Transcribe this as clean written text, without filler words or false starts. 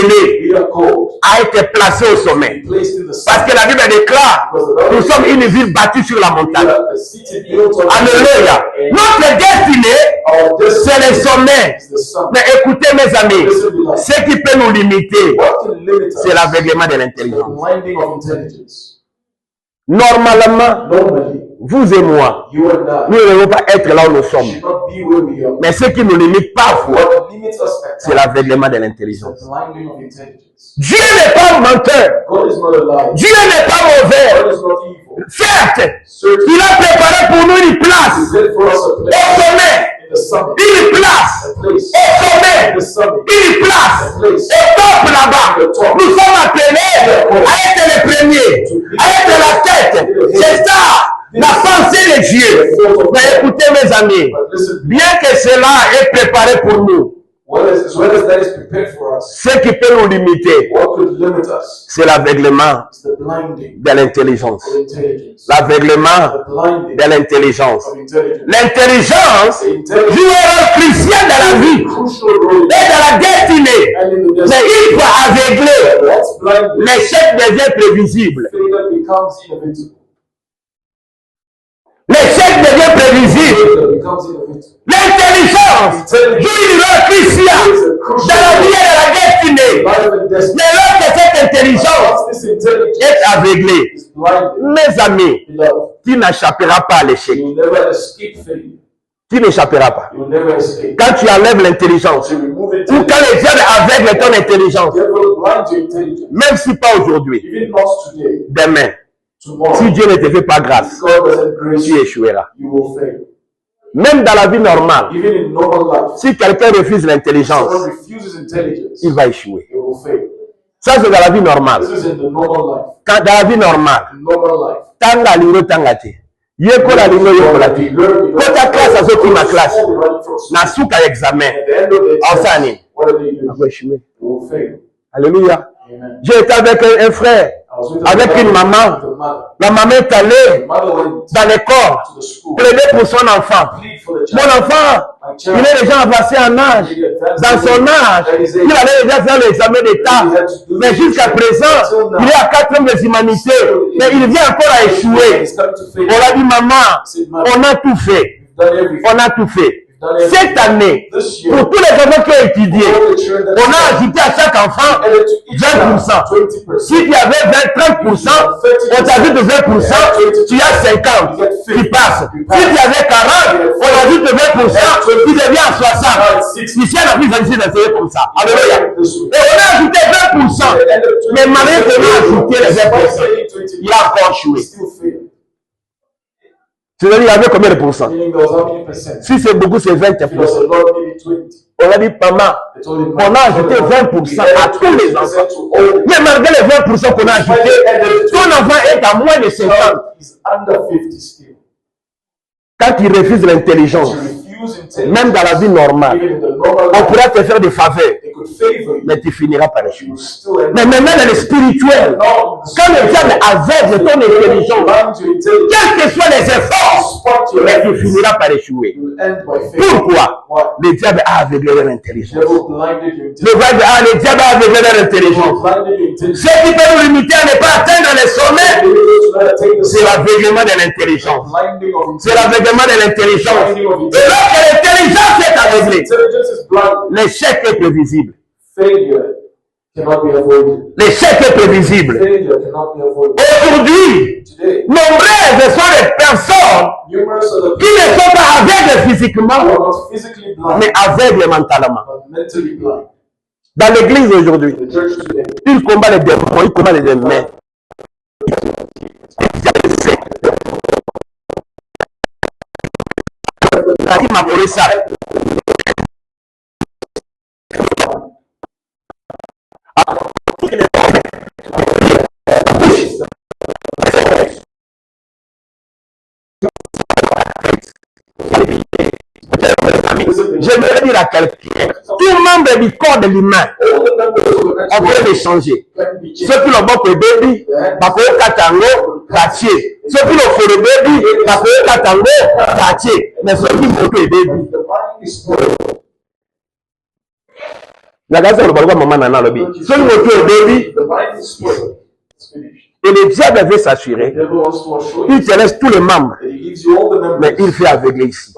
appelé à être placé au sommet. Parce que la Bible déclare, nous sommes une ville bâtie sur la montagne. Alléluia. Notre destinée, c'est le sommet. Mais écoutez mes amis, ce qui peut nous limiter, c'est l'aveuglement de l'intelligence. Normalement, vous et moi, nous ne devons pas être là où nous sommes. Mais ce qui nous limite parfois, c'est l'aveuglement de l'intelligence. Dieu n'est pas menteur. Dieu n'est pas mauvais. Certes, il a préparé pour nous une place au sommet. Une place au sommet. Une place au top là-bas. Nous sommes appelés à être les premiers, à être la tête. C'est ça la pensée de Dieu. Mais écoutez mes amis, bien que cela est préparé pour nous, ce qui peut nous limiter, c'est l'aveuglement de l'intelligence. L'aveuglement de l'intelligence. L'intelligence joue un rôle crucial dans la vie et dans la destinée. Mais il faut aveugler. L'échec devient prévisible. L'échec devient prévisible. L'intelligence joue une rôle crucial dans la vie et dans la destinée. Mais lorsque cette intelligence est aveuglée, mes amis, tu n'échapperas pas à l'échec. Tu n'échapperas pas. Quand tu enlèves l'intelligence, ou quand les diables aveuglent ton intelligence, même si pas aujourd'hui, demain, si Dieu ne te fait pas grâce, tu échoueras. Même dans la vie normale, si quelqu'un refuse l'intelligence, il va échouer. Ça, c'est dans la vie normale. Quand dans la vie normale, tanga lingo tangate. Yeko la lingo yeko la ti. Quand ta classe a sorti ma classe, na souka examen. Ansani. On va échouer. Alléluia. J'ai été avec un frère, avec une maman. La maman est allée dans l'école, plaider pour son enfant. Mon enfant, il est déjà avancé en âge. Dans son âge, il allait déjà faire l'examen d'État. Mais jusqu'à présent, il est à 4 ans des humanités. Mais il vient encore à échouer. On a dit, maman, on a tout fait. On a tout fait. Cette année, pour tous les enfants qui ont étudié, on a ajouté à chaque enfant 20%. Si tu avais 30%, on t'ajoute 20%, tu as 50, tu passes. Si tu avais 40, on ajoute 20%, tu deviens à 60. Ici, on a pris 26 d'enseigner comme ça. Alléluia. Et on a ajouté 20%. Mais malgré qu'on a ajouté les 20%, il a encore échoué. C'est-à-dire, il y avait combien de pourcents? Si c'est beaucoup, c'est 20%. On a dit, maman, on a ajouté 20% à tous les enfants. Mais malgré les 20% qu'on a ajouté, ton enfant est à moins de 50. Quand il refuse l'intelligence, même dans la vie normale, on pourra te faire des faveurs, mais tu finiras par échouer. Mais maintenant, dans le spirituel, quand le diable aveugle ton intelligence, quels que soient les efforts, mais tu finiras par échouer. Pourquoi? Le diable a aveuglé leur intelligence. Le diable a aveuglé leur intelligence. Ce qui peut nous limiter à ne pas atteindre les sommets, c'est l'aveuglement de l'intelligence. C'est l'aveuglement de l'intelligence. Et lorsque l'intelligence est aveuglée, l'échec est prévisible. L'échec est prévisible. Aujourd'hui, nombreuses sont les personnes qui ne sont pas aveugles physiquement, mais aveugles mentalement. Dans l'église aujourd'hui, ils combattent les démons, ils combattent les démons. Il m'a appelé ça. J'aimerais dire à quelqu'un, tout membre du corps de l'humain, on peut les changer. Ceux qui l'ont beaucoup baby, bako katango, katie. Ceux qui l'ont fait baby, bako katango, katie. Mais ceux qui l'ont fait baby. Et le diable veut s'assurer. Il te laisse tous les membres, mais il fait aveugler ici.